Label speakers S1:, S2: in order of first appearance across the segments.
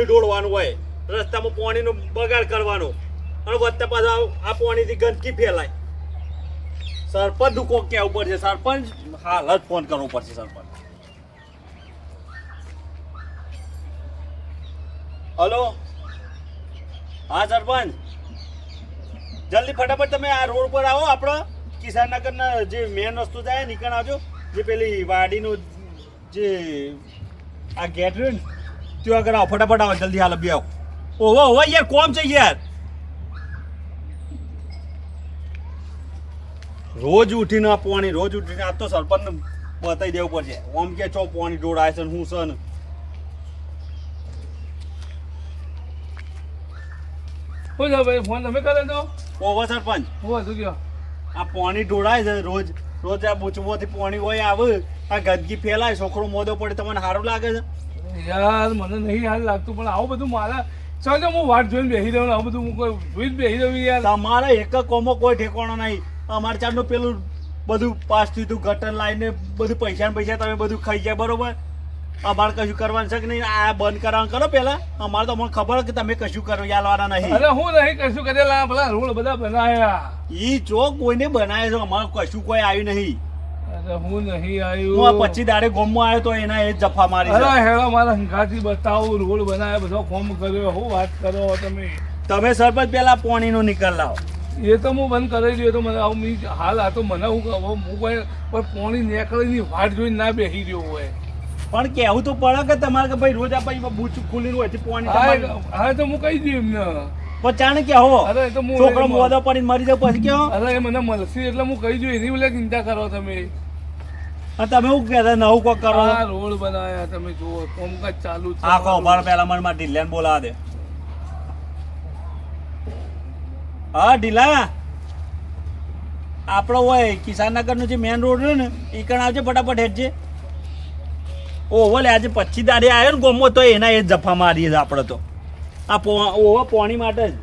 S1: પાણી ઢોળવાનું હોય, રસ્તામાં પાણીનો બગાડ કરવાનો, અને વત્તા પાછા આ પાણીથી ગંદકી ફેલાય. સરપંચ નું કોક કહેવું પડશે. સરપંચ હાલ જ ફોન કરવો પડશે. સરપંચ, હલો, હા સરપંચ, જલ્દી ફટાફટ તમે આ રોડ પર આવો. આપણો કિસાનનગરના જે મેન રસ્તો જાય નીકળ આવજો. જે પેલી વાડીનું જે આ ગેટ રહ્યું ને ત્યાં આગળ આવો. ફટાફટ આવો, જલ્દી હાલ બી આવો. ઓહો ઓહો યાર, કોમ છે યાર. રોજ ઉઠીને આ પાણી, રોજ ઉઠીને આ તો સરપંચ બતાવી દેવું પડશે. ઓમ કે છો પાણી ઢોળાય છે ને હું છે ને.
S2: શું છે ભાઈ, ફોન તમે કરે તો?
S1: ઓહો સરપંચ,
S2: હું શું કહો?
S1: આ પાણી ઢોળાય છે રોજ રોજ. આ બૂચમાંથી પાણી હોય આવે, આ ગંદકી ફેલાય, છોકરો મોદો પડે. તમને સારું લાગે છે?
S2: યાર મને નહીં હાલ લાગતું, પણ આવું બધું મારા ચાલો હું વાટ જોઈને બેસી દઉં. આવું બધું હું કોઈ જોઈને બેસી દઉં યાર.
S1: તમારા એક કોમો કોઈ ઠેકાણો નહીં. અમારે ચારનું પેલું બધું પાસ થયું હતું, ગટર લાઈને બધું પૈસા ને પૈસા તમે બધું ખાઈ જાય, બરોબર? અમારે કશું કરવાનું છે કે નહીં? આ બંધ કરવાનું કરો પેલા. અમારે તો મને ખબર કે તમે કશું કરો યાલવાના નહીં.
S2: અરે હું નહીં કશું કરેલા, પેલા રોડ બધા બનાયા.
S1: ઈ ચોક કોઈને બનાવે છે, અમારે કશું કોઈ આવ્યું નહીં.
S2: અરે હું નહીં
S1: હું આ
S2: આવ્યું.
S1: 25 દાડે ગોમમાં આવ્યો તો એના એ જ જફા મારી છે.
S2: અરે હેડો મારા હંગાથી બતાવું, રોડ બનાવ્યા, બધો ફોર્મ કર્યો. હું વાત કરો તમે?
S1: તમે સરપંચ પેલા પાણીનો નિકાલ લાવો.
S2: એ તો હું બંધ કરી દઉં. તો મને આવું હાલ આ તો મને હું કહું, હું કોઈ પાણી નીકળીની વાટ જોઈને ના બેસી રહ્યો હોય.
S1: પણ કેવું તો પડે કે તમારે કે ભાઈ રોજ આ બૂચ ખુલ્લી હોય પાણી તમારે.
S2: હા તો હું કહી દઉં એમને.
S1: પણ ચાણે કે હો
S2: અરે એ તો હું
S1: છોકરો મોદો પડીને મરી જાવ પછી કેવો?
S2: અરે એ મને મળશે એટલે હું કહી દઉં, એની બોલે ચિંતા કરો તમે.
S1: તમે શું કહેતા નવું કોક કરો?
S2: આ રોડ બનાવ્યા તમે જુઓ, કામકાજ ચાલુ છે.
S1: આખો ભાર પેલા મને માં ઢીલાને બોલાવા દે. હા ઢીલા, આપણો હોય કિસાનનગર નો જે મેન રોડ રહ્યો ને એ કણ આવજે ફટાફટ હેઠજે. ઓહો લે, આજે 25 દાડે આવ્યો ને ગોમો તો એના એ જ જફા મારીએ છે આપણે તો. આ ઓહો પાણી માટે જ.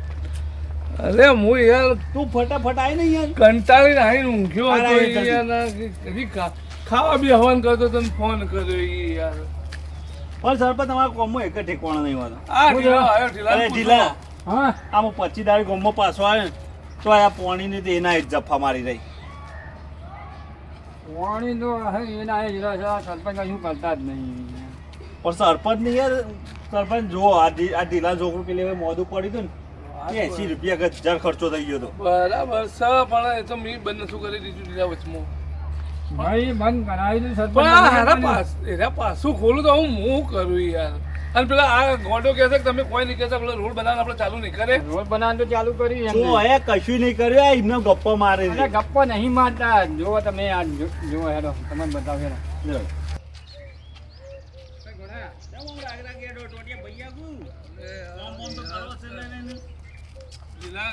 S2: અરે હું યાર
S1: તું ફટાફટ આવી ને યાર.
S2: કંટાળીને આવીને ઊંઘ્યો હતો
S1: અરે
S2: યાર. ખાવા બી હવન કરતો તને ફોન કર્યો ઈ યાર.
S1: પણ સરપંચ તમારા કોમમાં એક જ ઠેકાણો નહીં હોતો.
S2: આ ઢીલા આવ્યો,
S1: અરે
S2: ઢીલા
S1: ઢીલા,
S2: હા
S1: આમાં 25 દાડે ગોમમાં પાછો આવે ને તો આ પાણીની તો એના જ જફા મારી રહી.
S3: પાણી તો એના સરપંચ કશું કરતા જ નહીં.
S1: પણ સરપંચ ની યાર, સરપંચ જો આ ઢીલા છોકરું પેલી હવે મોદું પડ્યું હતું ને 80 રૂપિયા 1000 ખર્ચો થઈ ગયો હતો.
S2: બરાબર છે, પણ એ તો મેં બંધ શું કરી દીધું ઢીલા વચમાં.
S3: ભાઈ બંધ કરાવી દઉં
S2: પણ એના પાછું ખોલું તો હું કરું યાર. અને પેલા આ ગોડો કહે છે કે તમે કોઈ નહીં કહેતા, પેલો રોડ બનાવવાનું આપણે ચાલુ નહીં કરે.
S3: રોડ બનાવવાનું તો ચાલુ કર્યું
S1: જો
S3: એમને.
S1: એ કશું નહીં કર્યું, આ એમને ગપ્પો મારે
S3: અરે
S1: છે.
S3: ગપ્પો નહીં મારતા. જુઓ તમે આ જુઓ હેડો તમને બતાવો હેડો.
S2: ઢીલા,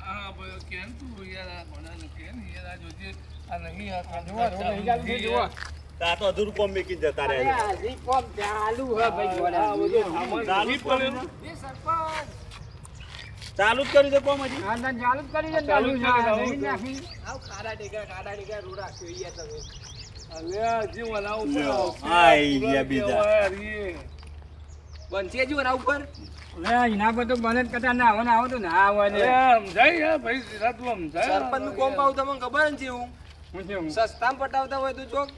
S2: આ ભાઈ કેમ તું યાર આ ગોડાને કેમ યાર આ જોજે આ નહીં આ
S3: જુઓ રોડ નહીં ચાલુ છે, જુઓ.
S1: આ તો અધૂરું કોમ મેકી જતા
S3: અરે
S1: રહ્યા
S3: આ હજી કોમ ચાલુ હે ભાઈ જોડે.
S1: ચાલુ જ કર્યું.
S3: એ સરપંચ
S1: ચાલુ જ કર્યું છે કોમ હજી.
S3: હા ના ચાલુ જ કરી દે. ચાલુ છે
S2: ચાલુ જ
S3: નહીં
S2: કરી
S3: નાખી. આવ ખાડા ટેકા રોડ રાખ્યો યાર તમે.
S2: અલ્યા હજી બનાવું
S1: લ્યો, આઈ ગયા બીજા.
S3: બનશે જ એના ઉપર. એના પર તો બને જ કરતા ના આવે ને આવો તો ના આવે ને.
S2: સમજાય યાર ભાઈ, સીધા તું સમજાય.
S4: સરપંચનું કોમ પાવું તમને ખબર ને છે હું
S3: હું છે હું.
S4: સસ્તામાં પટાવતા હોય તો ચોક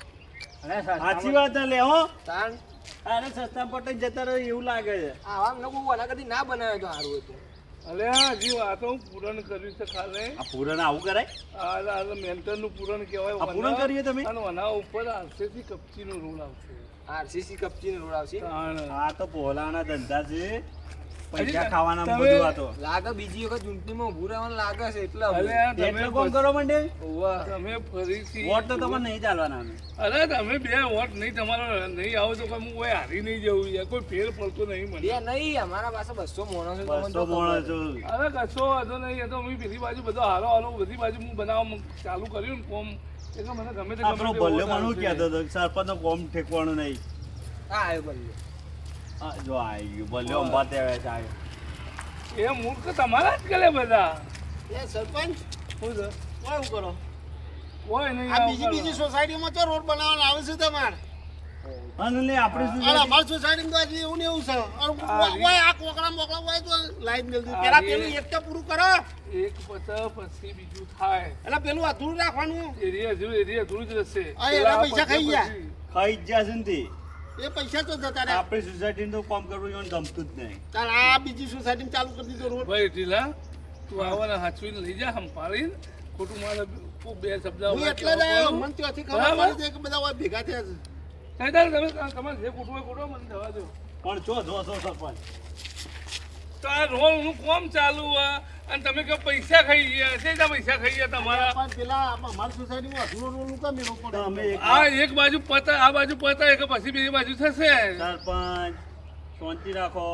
S3: અરે
S1: સાચી વાત છે લે હો.
S4: તાણ
S1: અરે સસ્તા પટાઈ જતા રહે એવું લાગે છે.
S4: આવા લોકો આના કદી ના બનાવે તો સારું હતું.
S2: અલ્યા હજી આ તો હું પૂરણ કર્યું છે ખાલી.
S1: આ પૂરણ આવું કરાય?
S2: આ મેન્ટરનું પૂરણ કહેવાય.
S1: આ પૂરણ કરીએ તમે?
S2: અને વના ઉપર આરસીસી કપચીનું રોલ આવશે.
S4: આરસીસી કપચીનો રોડ આવશે
S1: આ તો પોલાના ધંધા છે, પૈસા
S2: હજી
S1: ખાવાના
S2: તમે-
S1: બધું. આ તો
S4: લાગે બીજી વખત ચૂંટણીમાં ઉભું રહેવાનું લાગે છે એટલે
S2: અલ્યા તમે
S1: એટલે કોમ કરો મંડે.
S2: તમે ફરીથી
S1: વોટ તો તમારે નહીં ચાલવાના અમે.
S2: અરે તમે બે વોટ નહીં તમારો નહીં આવો તો કોઈ હું કોઈ હારી નહીં જવું યાર, કોઈ ફેર પડતો નહીં મને.
S4: બે નહીં અમારા પાસે 200 માણસો છે, તમને
S1: 200
S4: તો ખબર
S1: માણસો.
S2: અરે કશો વાંધો નહીં, એ તો મેં પેલી બાજુ બધો હાલો હાલો બધી બાજુ હું બનાવવા ચાલુ કર્યું ને કોમ, એટલે મને ગમે તે
S1: આપણો
S2: ગમે તે
S1: ભલ્યો
S2: vote
S1: પણ
S2: આવશે.
S1: કહેતો હતો કે સરપંચ નો કોમ ઠેકવાનું નહીં.
S4: હા આવ્યો બોલ્યો
S1: આ જો આવી ગયું ભલ્યો અંબાતે આવે છે આવ્યો.
S2: એ મૂર્ખ તમારા જ કરે બધા.
S4: એ સરપંચ
S2: શું છે?
S4: શું કરો
S2: કોઈ નહીં
S4: આ
S2: આવું
S4: બીજી
S2: કરવા.
S4: સોસાયટીમાં તો રોડ બનાવવાનો આવે છે તમારે
S1: અને લે આપણે શું
S5: અને અમારી સોસાયટીમાં તો હજી એવું ને એવું છે અને ઓય આ કોકડા મોકળા હોય તો લાઈન જલ્દી પેલા પેલું એક તો પૂરું કરો
S2: એક પતા પછી બીજું થાય
S5: એટલે પેલું અધૂરું રાખવાનું
S2: એરિયા અધૂરું જ રહેશે.
S5: આ એના પૈસા ખાઈ ગયા.
S1: ખાઈ જ જશે ને તે.
S5: એ પૈસા તો જતા રહ્યા
S1: આપણી સોસાયટીનું તો કામ કરવું એને ગમતું જ નહીં.
S5: તાર આ બીજી સોસાયટીમાં ચાલુ કરી દીધો રોડ
S2: ભાઈ ઢીલા તું આવવાના હાચવીને લઈ જા સંભાળીને ખોટું મારે ખૂબ બે શબ્દ
S5: હું એટલે જ આવ્યો મને ત્યાંથી ખબર પડી છે કે બધા ઓય ભેગા થયા છે
S2: તમે તમારે જે કૂટવું હોય કૂટો, મને જવા દો.
S1: પણ જો સરપંચ
S2: તો આ રોડનું કામ ચાલુ હોય અને તમે કહો પૈસા ખાઈ ગયા છે. પૈસા ખાઈ ગયા તમારા.
S5: પણ પેલા અમારી સોસાયટીમાં અધૂરો રોડ નું કેમ એનો પડે
S1: તમે એક
S2: આ એક બાજુ પતા આ બાજુ પતા એક પછી બીજી બાજુ થશે.
S1: સરપંચ શાંતિ રાખો.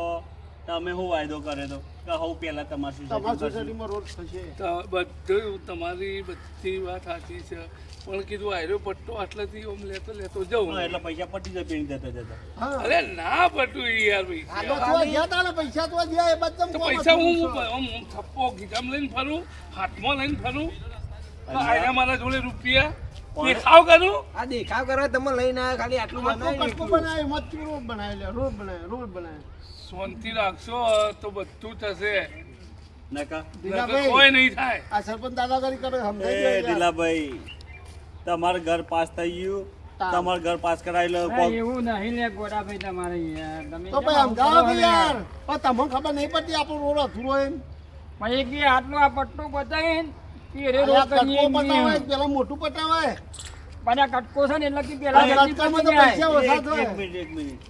S1: તમે શું વાયદો કરે તો કે હું પહેલા તમારી
S5: તમારી
S1: સોસાયટી
S5: સોસાયટીમાં રોડ થશે
S2: તો બધું તમારી બધી વાત સાચી છે પણ કીધું આયરો પટ્ટો આટલાથી આમ લેતો જાઉં.
S1: એટલે પૈસા પટી જાય પેન જતા
S5: હા
S2: અરે ના પટું યાર
S5: આ તો
S2: પૈસા.
S5: તો ગયા તા ને પૈસા તો ગયા એ બધા
S2: તો પૈસા હું આમ થપ્પો ગીધામ લઈને ફરું, હાથમાં લઈને ફરું. તો આયરા મારા જોડે રૂપિયા દેખાવ કરું.
S4: આ દેખાવ કરવા તમે લઈને આવ્યા ખાલી આટલું
S5: કટકો
S4: બનાવી
S5: બનાવે મત રોડ બનાવે રોડ બનાવે
S2: શાંતિ રાખશો તો બધું થશે.
S1: નકા
S2: નકર કોઈ નહીં થાય.
S5: આ સરપંચ દાદાગીરી કરે સમજાઈ
S1: એ
S5: ગયો યાર.
S1: દિલાભાઈ તમારું ઘર પાસ થઈ ગયું. તમારું ઘર પાસ કરાવી લો.
S3: એવું નહીં લે ગોડાભાઈ તમારે યાર તમે
S5: તો ભાઈ સમજાવો કે યાર પણ તમને ખબર નહીં પડતી આપણો રોડ અધૂરો એમ
S3: પછી કે આટલો આ પટ્ટો બતાવીને કે રે
S5: આ
S3: રોડ
S5: કટકો
S3: કરીએ
S5: પટાવાય પેલા મોટું પટાવાય
S3: બધા કટકો છે ને એટલે કે પેલા જલ્દી
S5: કટકામાં તો
S3: પતી જાય.
S5: પૈસા ઓછા થાય
S1: એક મિનિટ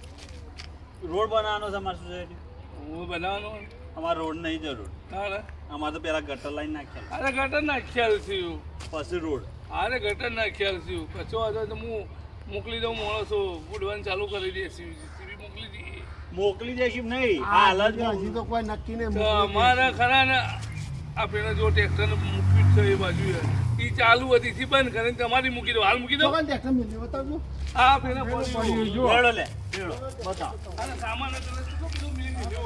S1: રોડ બનાવવાનો છે અમારી સોસાયટી.
S2: હું બનાવવાનો
S1: અમારે રોડ નહીં જરૂર.
S2: તારે
S1: અમારે તો પેલા ગટર લાઈન નાખેલા
S2: અરે ગટર ના ખ્યાલ થયું.
S1: પછી રોડ.
S2: અરે ગટર ના ખ્યાલ થયું. કચો હતો તો હું મોકલી દઉં માણસો બુડવાનું ચાલુ કરી દે. સીવી મોકલી દઈએ.
S1: મોકલી દેશી નહીં આ હાલ જ
S5: હજી તો કોઈ નક્કી નહીં
S2: તો અમારા ખરા ને આ પેલા જો ટ્રેક્ટર મૂકી છે એ બાજુ એ ચાલુ હતી થી બંધ કરીને તમારી મૂકી દો. હાલ મૂકી દો.
S5: ચોકન ટ્રેક્ટર મેલ્યું બતાવજો
S2: આ પેલા પડ્યું જો.
S1: રેડો લે રેડો બતાવો.
S2: અને સામાન હતો એટલે શું બધું મેં લીધો.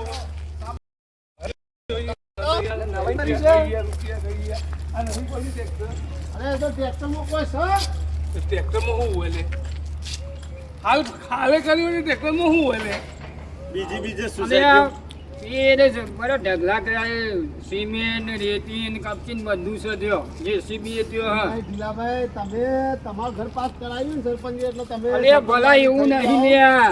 S5: અરે તો ટ્રેક્ટરમાં કોઈ છે
S2: ટ્રેક્ટરમાં શું હોય લે? હાલ ખાલે કર્યું ને ટ્રેક્ટરમાં શું હોય લે?
S1: બીજી
S3: અને
S1: સોસાયટી
S3: એ રે બરો ઢગલા કર્યા સિમેન્ટ રેતી ને કપચી ને બધું છે થયો જેસીબી થયો હા
S5: ભાઈ ઢીલાભાઈ તમે તમારું ઘર પાસ કરાવ્યું ને સરપંચ એટલે તમે
S3: અરે ભલા એવું નહીં લ્યા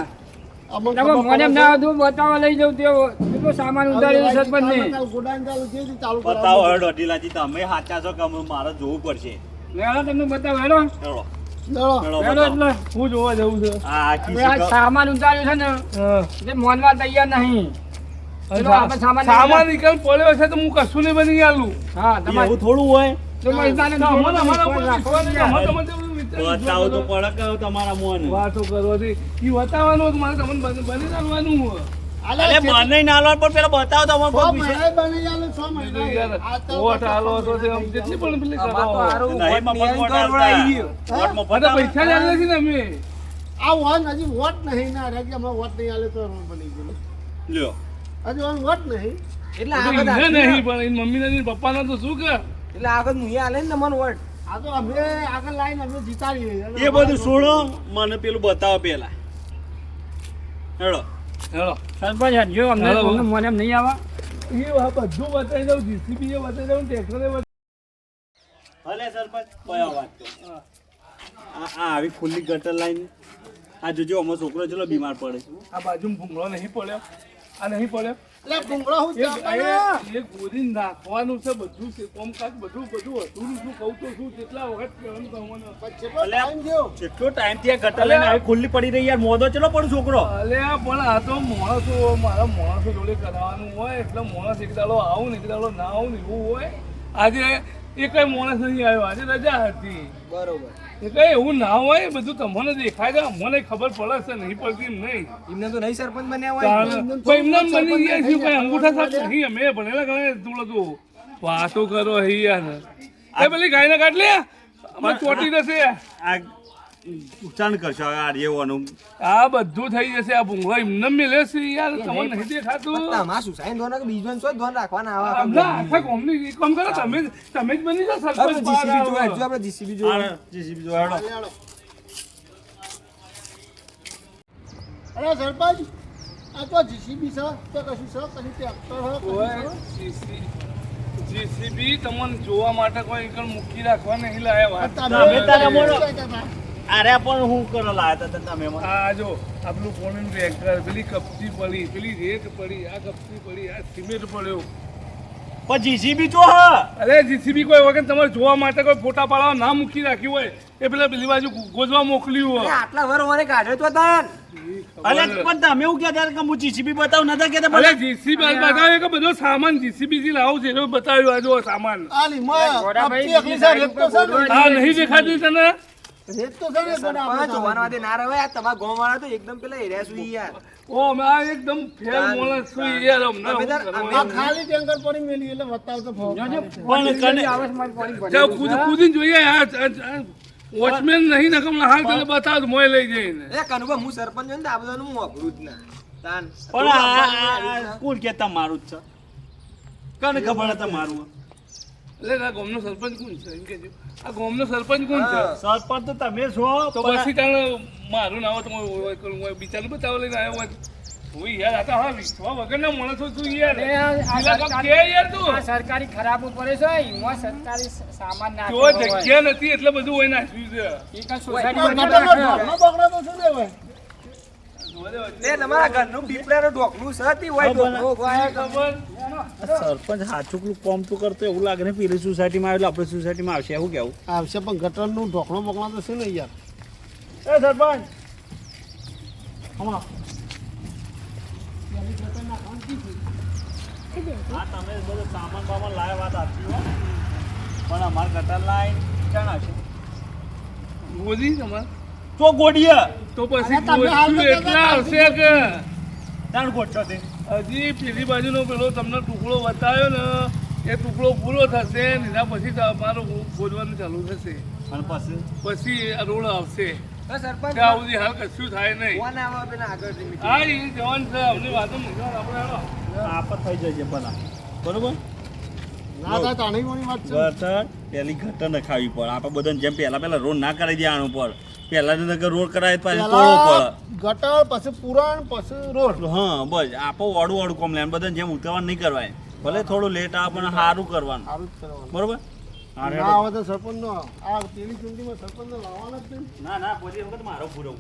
S5: અમને
S3: તમે
S5: ખબર
S3: મને
S5: પડે
S3: ના બધું બતાવવા લઈ જાઉં તે કેટલો સામાન ઉતાર્યો સરપંચ ને
S5: કાલ ગોડાઉન ચાલુ છે તે ચાલુ
S1: બતાવો
S5: કરાવો.
S1: હેડો ઢીલાજી તમે સાચા છો કે અમે મારે જોવું પડશે.
S3: લેવા તમને બતાવો હેલો
S1: હેડો
S5: ચલો.
S1: હેડો
S3: હેલો
S1: બતાવો.
S3: એટલે
S2: હું જોવા જવું છે.
S1: આ આખી
S3: હવે આ સામાન ઉતાર્યો છે ને એટલે મોનવા તૈયાર નહીં ચલો આપણે સામાન
S2: સામાન નિકાલ પડ્યો છે તો હું કશું નહીં બની આલું.
S3: હા તમારે
S1: એવું થોડું હોય.
S2: અમારા ઉપર વિશ્વાસ છે. અમારે તમને જેવું વિચાર
S1: બતાવો તો પડે કે તમારા મોન.
S2: વાતો કરવાથી ઈ બતાવવાનું હતું, મારે તમને બની આલવાનું હોય.
S5: અલે
S1: અરે મને ના આલવા પણ પેલા બતાવો તો
S5: છ
S1: અમારે
S5: મહિના બની આલે 6 મહિના
S2: યાર, વોટ આલો તો તે આમ જેટલી પણ પેલી
S4: અમાર તો
S2: કરાવો.
S4: હારું
S1: નહીં
S4: વોટ
S1: મફત
S4: નહીં
S1: વોટ
S4: આવી તો
S1: આવતા.
S4: આવી ગયો.
S1: વોટમાં
S2: બધા
S1: ફટાફટ.
S2: પૈસા જ આલે છે ને અમે.
S5: આ વોટ હજી વોટ નહીં ના રે કે અમે વોટ નહીં આલે તો રોડ બની ગયો
S1: લ્યો
S5: હજી ઓન વોટ નહીં
S4: એટલે
S2: તો
S4: આગળ
S2: ઈને નહીં પણ એની મમ્મીને ને પપ્પાને તો શું કર?
S4: એટલે આગળ મુએ આલે ને તમને વોટ
S5: આ તો અમે આગળ લાઈન અમે જીતાડીએ
S1: એ બધું છોડો મને પેલું બતાવો પેલા. હેડો
S2: હેલો.
S3: સરપંચ જો અમને
S2: હેલો.
S3: તમને મને એમ નહીં આવા
S2: એ આ બધું બતાવી દઉં, જીસીબી એ બતાવી દઉં, ટ્રેક્ટરે
S1: ભલે સરપંચ કયો વાત તો. આ આવી ખુલ્લી ગટર લાઈન આ જોજો અમારો છોકરો ચલો બીમાર પડે.
S2: આ બાજુ ભૂંગળો નહીં પડ્યો, આ નહીં પડ્યો.
S5: એટલે ભૂંગળો હું
S2: એ ગોળી નાખવાનું છે બધું છે, કોમકાજ બધું અધૂરું શું કહું તો શું કેટલા વખત કહેવાનું કહેવાનું.
S5: ટાઈમ ગયો
S1: કેટલો ટાઈમ થી આ ગટર લાઈન આવી ખુલ્લી પડી રહી યાર. મોદો ચલો પણ છોકરો.
S2: અલ્યા પણ આ તો માણસો મારા માણસો જોડે કરાવવાનું હોય એટલે માણસ એક દાડો આવું ને એક દાડો ના આવું ને એવું હોય. આજે એ કઈ માણસ નહીં આવ્યો, આજે રજા હતી.
S4: બરોબર
S2: એ કઈ એવું ના હોય, બધું તમને દેખાય છે, અમને ખબર પડે છે નહીં પડતી એમ નહીં.
S4: એમને તો નહીં સરપંચ બન્યા હોય
S2: કોઈ એમને બની ગયા છે, કોઈ અંગૂઠા સાથ નહીં. અમે ભણેલા ગણે તું હતું વાતો કરો હી યાર. એ પેલી ગાયને કાઢ લે, અમારે ચોટી જશે.
S1: આ ઉચ્ચારણ કરશો આ રેવાનું.
S2: આ બધું થઈ જશે. આ ભૂંગળા એમને મેલે છે યાર, તમને નહીં દેખાતું.
S4: તમારા સુસાઈન ધોન કે બીજું શું ધોન રાખવાના આવા
S2: હમણાં આખા ગામની એક કામ કરો, તમે જ બની જાઓ સરપંચ બહાર
S4: જીસીબી
S2: આવો.
S4: જોવા આપણે જીસીબી જોવા
S1: આ જીસીબી જો હેડો.
S5: અરે સરપંચ આ તો જીસીબી છે તો કશું છે કશું ટ્રેક્ટર
S2: કોઈ જીસીબી તમને જોવા માટે કોઈ એકણ મૂકી રાખવા નહીં લાયા
S1: તમે તારા મોડો. અરે પણ હું કરો લાયા હતા તમે મને?
S2: આ જો આપણું કોણ ટ્રેક્ટર પેલી કપચી પડી પેલી રેત પડી આ કપચી પડી આ સિમેન્ટ પડ્યો
S1: પણ જીસીબી જો હા
S2: અરે જીસીબી કોઈ વખત તમારે જોવા માટે કોઈ ફોટા પાડવા ના મૂકી રાખ્યું હોય એ પેલા પેલી બાજુ ગોજવા મોકલ્યું
S4: અરે
S2: હોય
S4: આટલા વર મને કાઢ્યો તો તાન
S1: અરે પણ તમે એવું કહેતા કે હું જીસીબી બતાવું નતા કહેતા
S2: અરે
S1: ભલે
S2: જીસીબી બતાવ્યો કે બધો સામાન જીસીબી થી લાવું છે એ બતાવ્યું આ જો સામાન
S5: આ લીમાં કપચી એકલી છે રેત તો છે ને.
S2: આ નહીં દેખાતી તને
S5: રેત તો છે ને પણ
S4: સરપંચ
S5: આપણે
S4: જોવાના વાતે ના રહે યાર તમારા ગામ વાળા તો એકદમ પેલા હેર્યા સુઈ યાર
S2: ઓ મેં આ એકદમ ફેર મોણસ છું યાર અમને
S4: અમે
S2: શું
S4: તાર-
S2: કરવાનું?
S5: આ ખાલી ટેન્કર પડી મેલી એટલે બતાવતો ભાવ
S1: પણ કને
S2: જાઓ, કૂદીને જોઈએ વોચમેન નહીં નકમ હાલ તને બતાવ મોય લઈ જઈને
S4: એ કનુભા હું સરપંચ છું ને તો આ બધાનું હું વાપરું જ ના તાન
S1: પણ આ કોણ કે તમારું જ છે કને ખબર હતા મારું
S2: એટલે આ ગામનો સરપંચ કોણ છે એમ કહેજો આ ગામનો સરપંચ કોણ છે
S1: સરપંચ તો તમે છો
S2: તો પછી તાણે મારું નામ તો બિચારું બતાવો લઈને આવ્યો હોય હું યાર આ તો હા વિશ્વા વગરના માણસો તું યાર પેલા કામ કે યાર તું
S3: આ સરકારી ખરાબ પડે છે એમાં સરકારી સામાન
S2: જો
S3: નાખ્યો હોય.
S2: જગ્યા નથી એટલે બધું હોય નાખ્યું છે
S3: એ કાંઈ સોસાયટીમાં
S5: ગટરનો
S3: નાખ્યો.
S5: ઢોકળો બગડો તો શું લેવાય
S4: એ તમારા ઘરનું પીપળાનું ઢોકલું છે તે હોય ઢોકળું હોય.
S2: ખબર
S1: સરપંચ સાચું કોમ તો કરતો એવું લાગે ને પેલી સોસાયટીમાં આવેલું આપણે સોસાયટીમાં આવશે એવું કેવું
S5: આવશે પણ ગટરનું ઢોકળો બગડો તો શું ને યાર
S1: એ સરપંચ હમણાં હા તમે બધો સામાન બામાન લાવ્યા વાત આપી હો પણ અમારે ગટર લાઈન ક્યાં આવશે
S2: ગોદી તમારે
S1: તો ગોડીએ
S2: તો પછી
S5: તમે હાલ તો
S2: ગોઠવું એટલા આવશે કે
S1: તાણ ગોઠવો તે
S2: હજી પેલી બાજુનો પેલો તમને ટુકડો બતાવ્યો ને એ ટુકડો પૂરો થશે ને એના પછી તમારું ગોદવાનું ચાલુ થશે
S1: અને પછી
S2: પછી આ રોડ આવશે
S4: એ સરપંચ
S2: ત્યાં સુધી હાલ કશું થાય નહીં
S4: ફોન આવે પેલા આગળથી મીટિંગ.
S2: હા એ જવાન છે અમને વાતો મૂકવા આપણે હાલો.
S1: આપત થઈ જશે ભલા બરોબર
S5: ના થાય તાણી વાત છે
S1: ગટર પેલી ગટર ન ખાવી પડે આપણે બધાને જેમ પહેલા રોડ ના કરાવી દેવાનું પડે પહેલા રોડ કરાવે પાછી તોડવો
S5: પહેલા
S1: પડે
S5: ગટર પછી પુરાણ પછી રોડ
S1: હા બસ આપો વાડું વાડું કોમ લે બધાને જેમ ઉતરવાનું નહીં કરવાય ભલે થોડું લેટ આવે પણ સારું કરવાનું
S5: સારું જ કરવાનું
S1: બરોબર
S5: ના આવે તો સરપંચ નો આ પેલી ચૂંટણીમાં સરપંચ લાવવાના જ નહીં
S1: ના ના પછી વખત મારો પૂરો